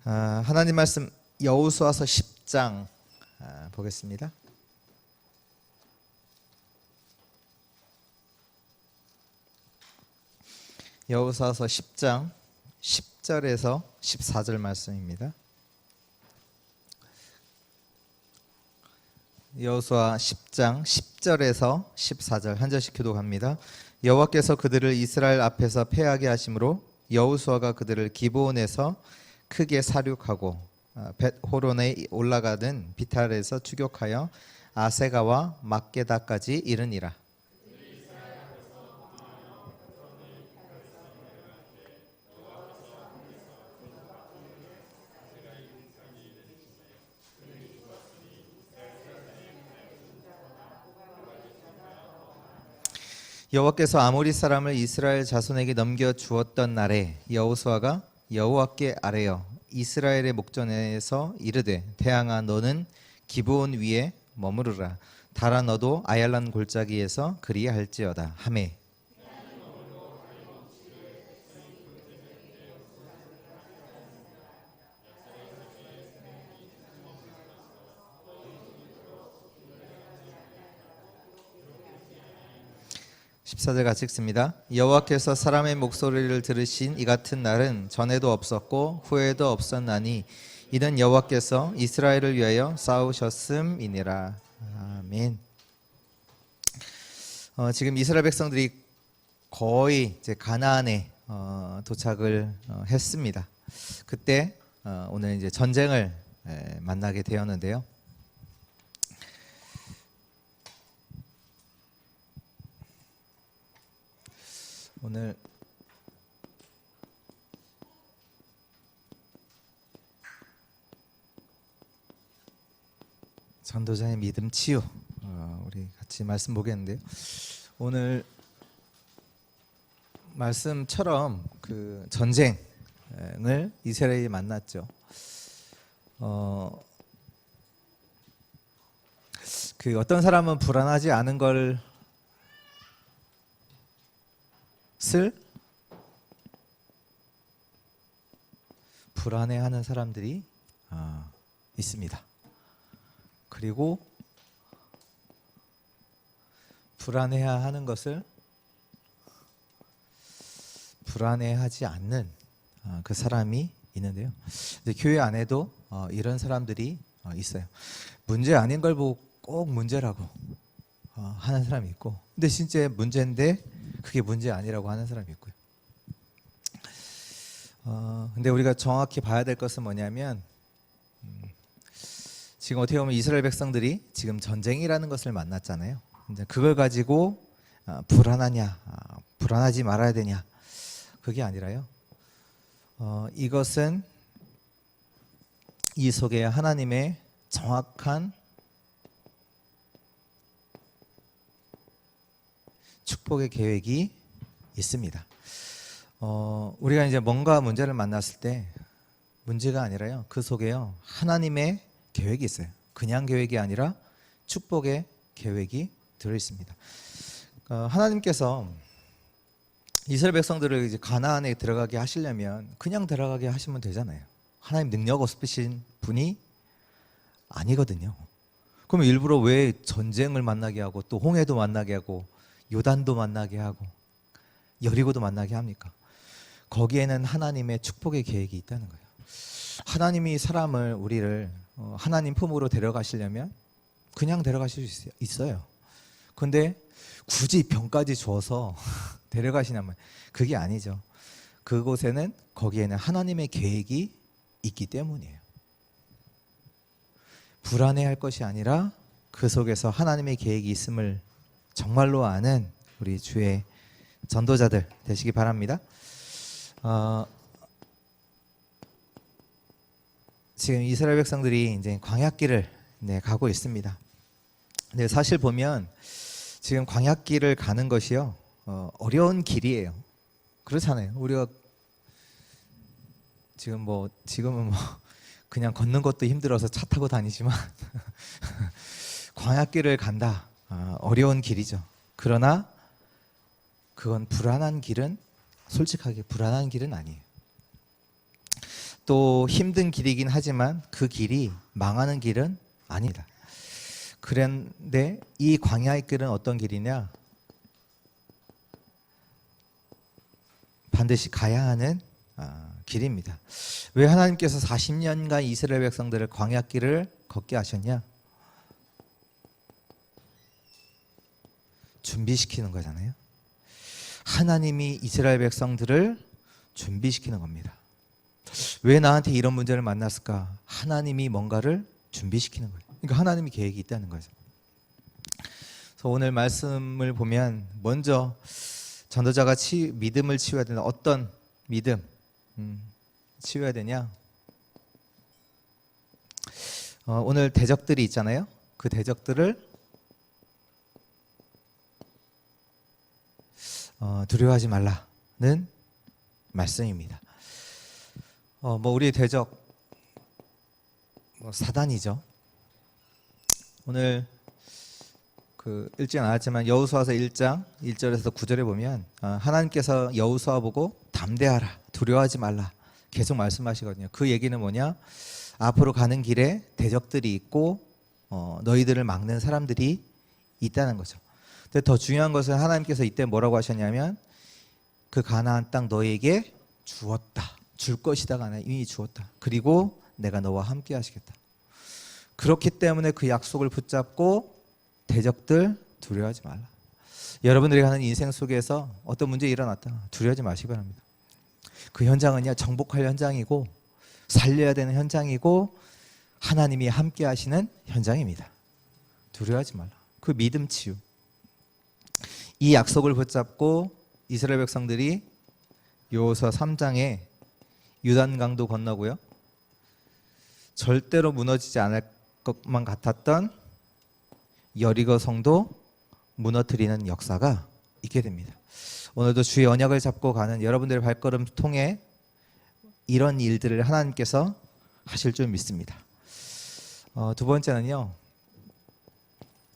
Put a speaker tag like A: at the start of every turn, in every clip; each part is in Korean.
A: 하나님 말씀 여호수아서 10장 보겠습니다. 여호수아서 10장 10절에서 14절 말씀입니다. 여호수아 10장 10절에서 14절 한 절씩 교독합니다. 여호와께서 그들을 이스라엘 앞에서 패하게 하심으로 여호수아가 그들을 기브온에서 크게 사륙하고 벳호론에 올라가는 비탈에서 추격하여 아세가와 막게다까지 이르니라. 여호와께서 아모리 사람을 이스라엘 자손에게 넘겨 주었던 날에 여호수아가 여호와께 아뢰어 이스라엘의 목전에서 이르되 대항아 너는 기브온 위에 머무르라. 달아 너도 아얄란 골짜기에서 그리할지어다 하매 (14절) 같이 읽습니다. 여호와께서 사람의 목소리를 들으신 이 같은 날은 전에도 없었고 후에도 없었나니 이는 여호와께서 이스라엘을 위하여 싸우셨음이니라. 아멘. 지금 이스라엘 백성들이 거의 이제 가나안에 도착을 했습니다. 그때 오늘 이제 전쟁을 만나게 되었는데요. 오늘 전도자의 믿음 치유 우리 같이 말씀 보겠는데요. 오늘 말씀처럼 그 전쟁을 이스라엘이 만났죠. 그 어떤 사람은 불안하지 않은 걸 불안해하는 사람들이 있습니다. 그리고 불안해야 하는 것을 불안해하지 않는 그 사람이 있는데요. 교회 안에도 이런 사람들이 있어요. 문제 아닌 걸 보고 꼭 문제라고 하는 사람이 있고, 근데 진짜 문제인데 그게 문제 아니라고 하는 사람이 있고요. 근데 우리가 정확히 봐야 될 것은 뭐냐면 지금 어떻게 보면 이스라엘 백성들이 지금 전쟁이라는 것을 만났잖아요. 근데 그걸 가지고 불안하냐, 불안하지 말아야 되냐, 그게 아니라요. 이것은 이 속에 하나님의 정확한 축복의 계획이 있습니다. 우리가 이제 뭔가 문제를 만났을 때 문제가 아니라요, 그 속에요 하나님의 계획이 있어요. 그냥 계획이 아니라 축복의 계획이 들어 있습니다. 하나님께서 이스라엘 백성들을 이제 가나안에 들어가게 하시려면 그냥 들어가게 하시면 되잖아요. 하나님 능력 없으신 분이 아니거든요. 그럼 일부러 왜 전쟁을 만나게 하고 또 홍해도 만나게 하고 요단도 만나게 하고 여리고도 만나게 합니까? 거기에는 하나님의 축복의 계획이 있다는 거예요. 하나님이 사람을, 우리를 하나님 품으로 데려가시려면 그냥 데려가실 수 있어요. 근데 굳이 병까지 줘서 데려가시냐면 그게 아니죠. 그곳에는, 거기에는 하나님의 계획이 있기 때문이에요. 불안해할 것이 아니라 그 속에서 하나님의 계획이 있음을 정말로 아는 우리 주의 전도자들 되시기 바랍니다. 지금 이스라엘 백성들이 이제 광야길을 가고 있습니다. 근데 사실 보면 지금 광야길을 가는 것이요 어려운 길이에요. 그렇잖아요. 우리가 지금은 그냥 걷는 것도 힘들어서 차 타고 다니지만 광야길을 간다. 어려운 길이죠. 그러나 그건 불안한 길은, 솔직하게 불안한 길은 아니에요. 또 힘든 길이긴 하지만 그 길이 망하는 길은 아니다. 그런데 이 광야의 길은 어떤 길이냐? 반드시 가야 하는 길입니다. 왜 하나님께서 40년간 이스라엘 백성들을 광야길을 걷게 하셨냐? 준비시키는 거잖아요. 하나님이 이스라엘 백성들을 준비시키는 겁니다. 왜 나한테 이런 문제를 만났을까? 하나님이 뭔가를 준비시키는 거예요. 그러니까 하나님이 계획이 있다는 거죠. 그래서 오늘 말씀을 보면 먼저 전도자가 믿음을 치유해야 된다. 어떤 믿음 치유해야 되냐? 오늘 대적들이 있잖아요. 그 대적들을 두려워하지 말라는 말씀입니다. 우리 대적 사단이죠. 오늘 읽지 않았지만 여호수아서 1장 1절에서 9절에 보면 하나님께서 여호수아 보고 담대하라, 두려워하지 말라 계속 말씀하시거든요. 그 얘기는 뭐냐? 앞으로 가는 길에 대적들이 있고 너희들을 막는 사람들이 있다는 거죠. 근데 더 중요한 것은 하나님께서 이때 뭐라고 하셨냐면 그 가나안 땅 너희에게 주었다. 줄 것이다가 아니라 이미 주었다. 그리고 내가 너와 함께 하시겠다. 그렇기 때문에 그 약속을 붙잡고 대적들 두려워하지 말라. 여러분들이 가는 인생 속에서 어떤 문제 일어났다. 두려워하지 마시기 바랍니다. 그 현장은요, 정복할 현장이고 살려야 되는 현장이고 하나님이 함께 하시는 현장입니다. 두려워하지 말라. 그 믿음 치유. 이 약속을 붙잡고 이스라엘 백성들이 여호수아 3장에 요단강도 건너고요. 절대로 무너지지 않을 것만 같았던 여리고 성도 무너뜨리는 역사가 있게 됩니다. 오늘도 주의 언약을 잡고 가는 여러분들의 발걸음 통해 이런 일들을 하나님께서 하실 줄 믿습니다. 두 번째는요,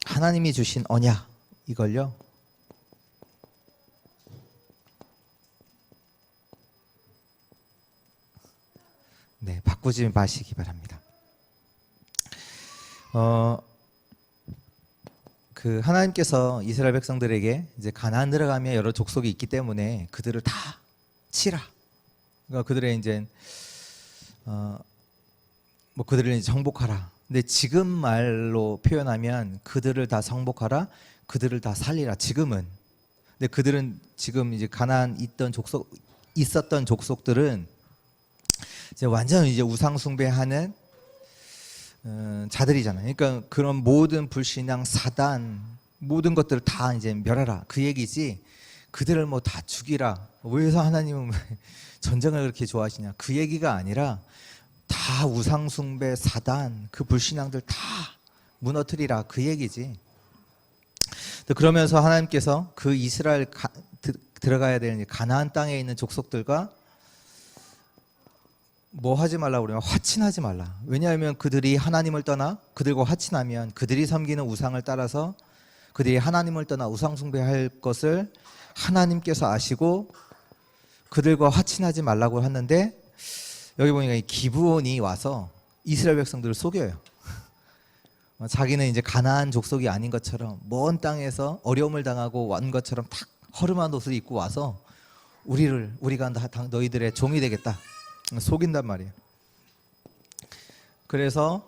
A: 하나님이 주신 언약, 이걸요 바꾸지 마시기 바랍니다. 하나님께서 이스라엘 백성들에게 이제 가나안 들어가면 여러 족속이 있기 때문에 그들을 다 치라. 그러니까 그들의 이제 그들을 이제 정복하라. 근데 지금 말로 표현하면 그들을 다 정복하라, 그들을 다 살리라. 지금은. 근데 그들은 지금 이제 가나안 있었던 족속들은 이제 완전 이제 우상 숭배하는 자들이잖아요. 그러니까 그런 모든 불신앙, 사단, 모든 것들을 다 이제 멸하라. 그 얘기지. 그들을 다 죽이라. 왜서 하나님은 전쟁을 그렇게 좋아하시냐? 그 얘기가 아니라 다 우상 숭배, 사단, 그 불신앙들 다 무너뜨리라. 그 얘기지. 그러면서 하나님께서 그 이스라엘 들어가야 되는 가나안 땅에 있는 족속들과 뭐 하지 말라고 그러면 화친하지 말라. 왜냐하면 그들이 하나님을 떠나 그들과 화친하면 그들이 섬기는 우상을 따라서 그들이 하나님을 떠나 우상 숭배할 것을 하나님께서 아시고 그들과 화친하지 말라고 하는데, 여기 보니까 이 기브온이 와서 이스라엘 백성들을 속여요. 자기는 이제 가나안 족속이 아닌 것처럼 먼 땅에서 어려움을 당하고 온 것처럼 탁 허름한 옷을 입고 와서 우리가 너희들의 종이 되겠다. 속인단 말이에요. 그래서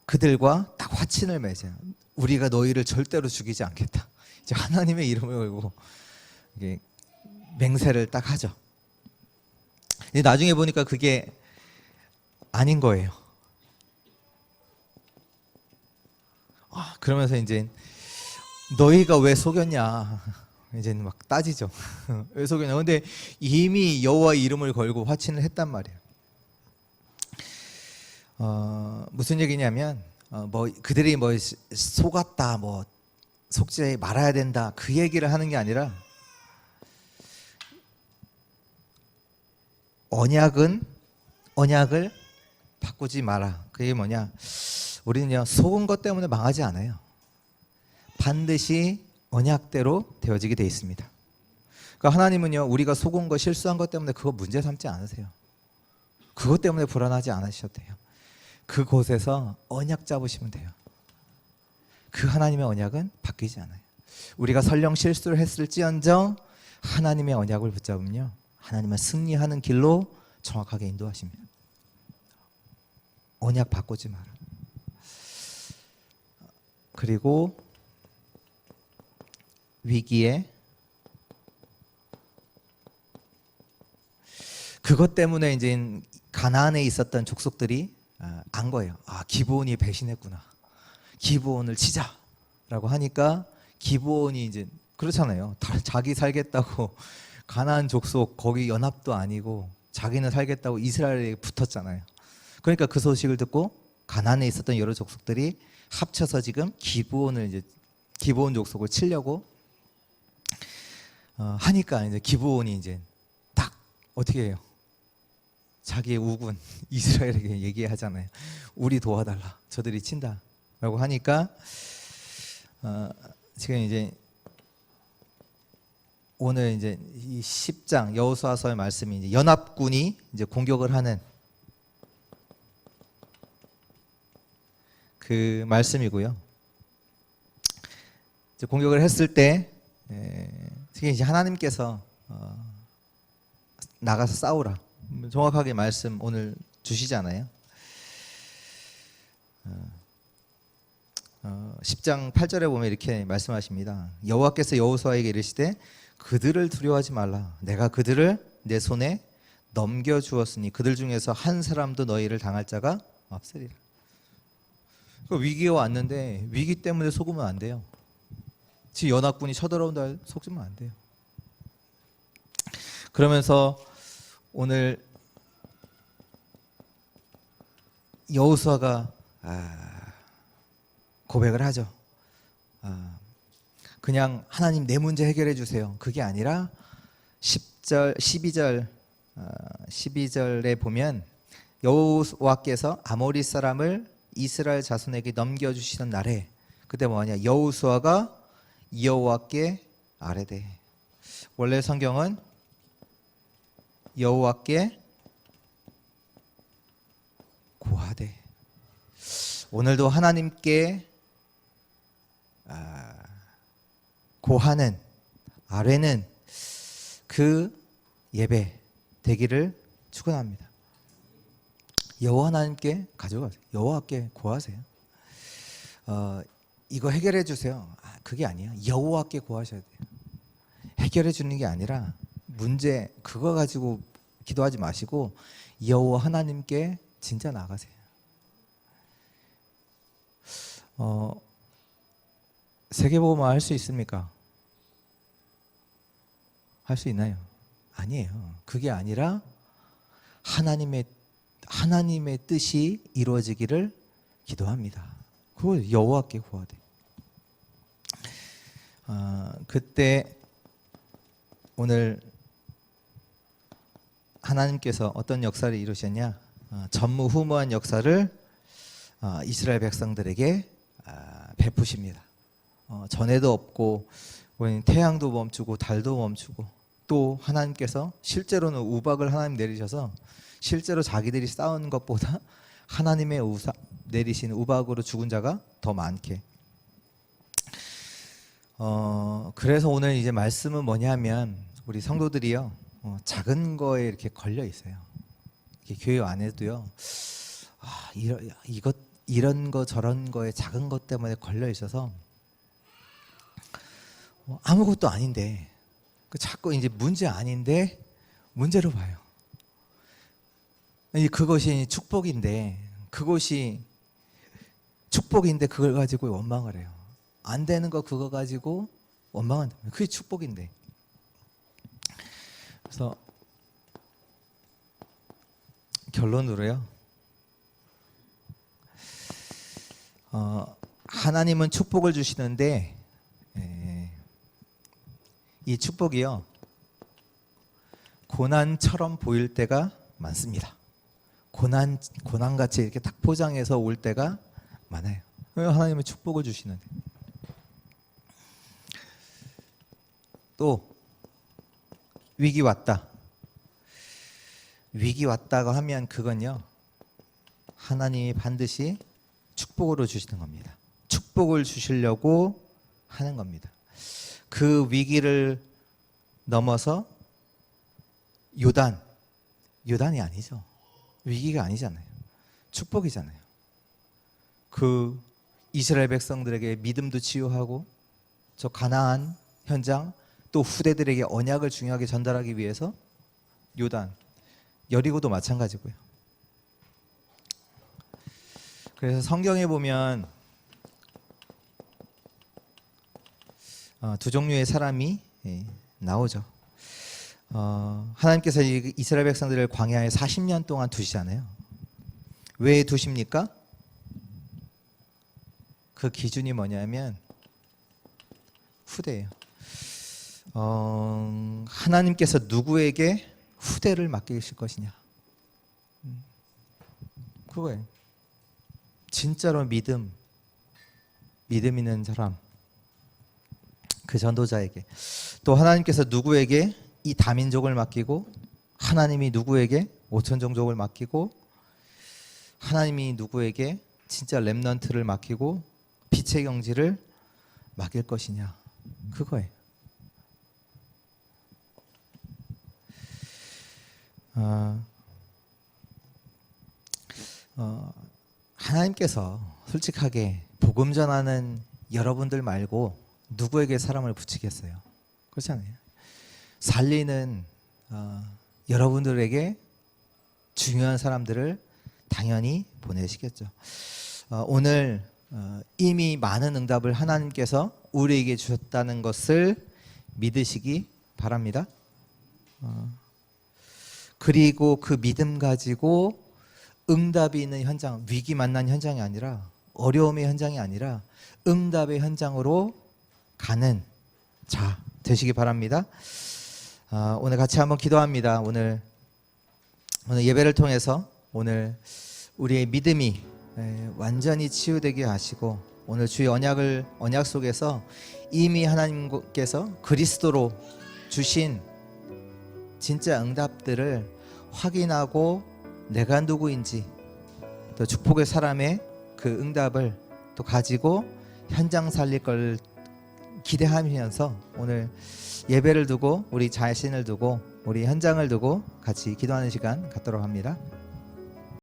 A: 그들과 딱 화친을 맺어요. 우리가 너희를 절대로 죽이지 않겠다. 이제 하나님의 이름을 걸고 이게 맹세를 딱 하죠. 근데 나중에 보니까 그게 아닌 거예요. 그러면서 이제 너희가 왜 속였냐 이제는 막 따지죠. 왜 속였냐. 근데 이미 여호와 이름을 걸고 화친을 했단 말이에요. 무슨 얘기냐면 그들이 속았다, 속지 말아야 된다, 그 얘기를 하는 게 아니라 언약을 바꾸지 마라. 그게 뭐냐? 우리는요, 속은 것 때문에 망하지 않아요. 반드시 언약대로 되어지게 돼 있습니다. 그러니까 하나님은요, 우리가 속은 거, 실수한 것 때문에 그거 문제 삼지 않으세요. 그것 때문에 불안하지 않으셔도 돼요. 그곳에서 언약 잡으시면 돼요. 그 하나님의 언약은 바뀌지 않아요. 우리가 설령 실수를 했을지언정 하나님의 언약을 붙잡으면요, 하나님은 승리하는 길로 정확하게 인도하십니다. 언약 바꾸지 마라. 그리고 위기에 그것 때문에 이제 가나안에 있었던 족속들이 안 거예요. 아, 기브온이 배신했구나. 기브온을 치자라고 하니까 기브온이 이제 그렇잖아요. 자기 살겠다고 가나안 족속 거기 연합도 아니고 자기는 살겠다고 이스라엘에 붙었잖아요. 그러니까 그 소식을 듣고 가나안에 있었던 여러 족속들이 합쳐서 지금 기브온을 이제 기브온 족속을 치려고 하니까 이제 기브온이 이제 딱 어떻게 해요? 자기의 우군 이스라엘에게 얘기하잖아요. 우리 도와달라. 저들이 친다라고 하니까 지금 이제 오늘 이제 이 10장 여호수아서의 말씀이 이제 연합군이 이제 공격을 하는 그 말씀이고요. 이제 공격을 했을 때 지금 이제 하나님께서 나가서 싸우라. 정확하게 말씀 오늘 주시잖아요. 10장 8절에 보면 이렇게 말씀하십니다. 여호와께서 여호수아에게 이르시되 그들을 두려워하지 말라. 내가 그들을 내 손에 넘겨주었으니 그들 중에서 한 사람도 너희를 당할 자가 없으리라. 위기가 왔는데 위기 때문에 속으면 안 돼요. 지금 연합군이 쳐들어온다 속으면 안 돼요. 그러면서 오늘 여호수아가 고백을 하죠. 그냥 하나님 내 문제 해결해 주세요. 그게 아니라 10절, 12절에 보면 여호수아께서 아모리 사람을 이스라엘 자손에게 넘겨주시던 날에 그때 뭐냐, 여호수아가 여호와께 아뢰되. 원래 성경은 여호와께 고하되. 오늘도 하나님께 고하는, 아뢰는 그 예배 되기를 축원합니다. 여호와 하나님께 가져가세요. 여호와께 고하세요. 이거 해결해 주세요. 그게 아니에요. 여호와께 고하셔야 돼요. 해결해 주는 게 아니라 문제 그거 가지고 기도하지 마시고 여호와 하나님께 진짜 나가세요. 세계복음화 할 수 있습니까? 할 수 있나요? 아니에요. 그게 아니라 하나님의 뜻이 이루어지기를 기도합니다. 그걸 여호와께 구하되. 그때 오늘 하나님께서 어떤 역사를 이루셨냐? 전무후무한 역사를 이스라엘 백성들에게 베푸십니다. 전에도 없고 태양도 멈추고 달도 멈추고, 또 하나님께서 실제로는 우박을 하나님 내리셔서 실제로 자기들이 싸운 것보다 하나님의 내리신 우박으로 죽은 자가 더 많게. 그래서 오늘 이제 말씀은 뭐냐면 우리 성도들이요, 작은 거에 이렇게 걸려 있어요. 이렇게 교회 안에도요, 이런 거 저런 거에 작은 것 때문에 걸려 있어서 아무것도 아닌데 자꾸 이제 문제 아닌데 문제로 봐요. 그것이 축복인데 그걸 가지고 원망을 해요. 안 되는 거 그거 가지고 원망한다. 그게 축복인데. 그래서 결론으로요, 하나님은 축복을 주시는데 이 축복이요, 고난처럼 보일 때가 많습니다. 고난같이 이렇게 딱 포장해서 올 때가 많아요. 하나님은 축복을 주시는데. 또 위기 왔다. 위기 왔다고 하면 그건요, 하나님이 반드시 축복으로 주시는 겁니다. 축복을 주시려고 하는 겁니다. 그 위기를 넘어서 요단이 아니죠. 위기가 아니잖아요. 축복이잖아요. 그 이스라엘 백성들에게 믿음도 치유하고 저 가나안 현장, 또 후대들에게 언약을 중요하게 전달하기 위해서 요단, 여리고도 마찬가지고요. 그래서 성경에 보면 두 종류의 사람이 나오죠. 하나님께서 이스라엘 백성들을 광야에 40년 동안 두시잖아요. 왜 두십니까? 그 기준이 뭐냐면 후대예요. 하나님께서 누구에게 후대를 맡기실 것이냐, 그거예요. 진짜로 믿음 있는 사람, 그 전도자에게. 또 하나님께서 누구에게 이 다민족을 맡기고, 하나님이 누구에게 5천 종족을 맡기고, 하나님이 누구에게 진짜 렘넌트를 맡기고 빛의 경지를 맡길 것이냐, 그거예요. 하나님께서 솔직하게 복음 전하는 여러분들 말고 누구에게 사람을 붙이겠어요? 그렇잖아요. 살리는 여러분들에게 중요한 사람들을 당연히 보내시겠죠. 오늘 이미 많은 응답을 하나님께서 우리에게 주셨다는 것을 믿으시기 바랍니다. 그리고 그 믿음 가지고 응답이 있는 현장, 위기 만난 현장이 아니라, 어려움의 현장이 아니라 응답의 현장으로 가는 자 되시기 바랍니다. 오늘 같이 한번 기도합니다. 오늘 예배를 통해서 오늘 우리의 믿음이 완전히 치유되게 하시고, 오늘 주의 언약 속에서 이미 하나님께서 그리스도로 주신 진짜 응답들을 확인하고 내가 누구인지, 또 축복의 사람의 그 응답을 또 가지고 현장 살릴 걸 기대하면서 오늘 예배를 두고, 우리 자신을 두고, 우리 현장을 두고 같이 기도하는 시간 갖도록 합니다.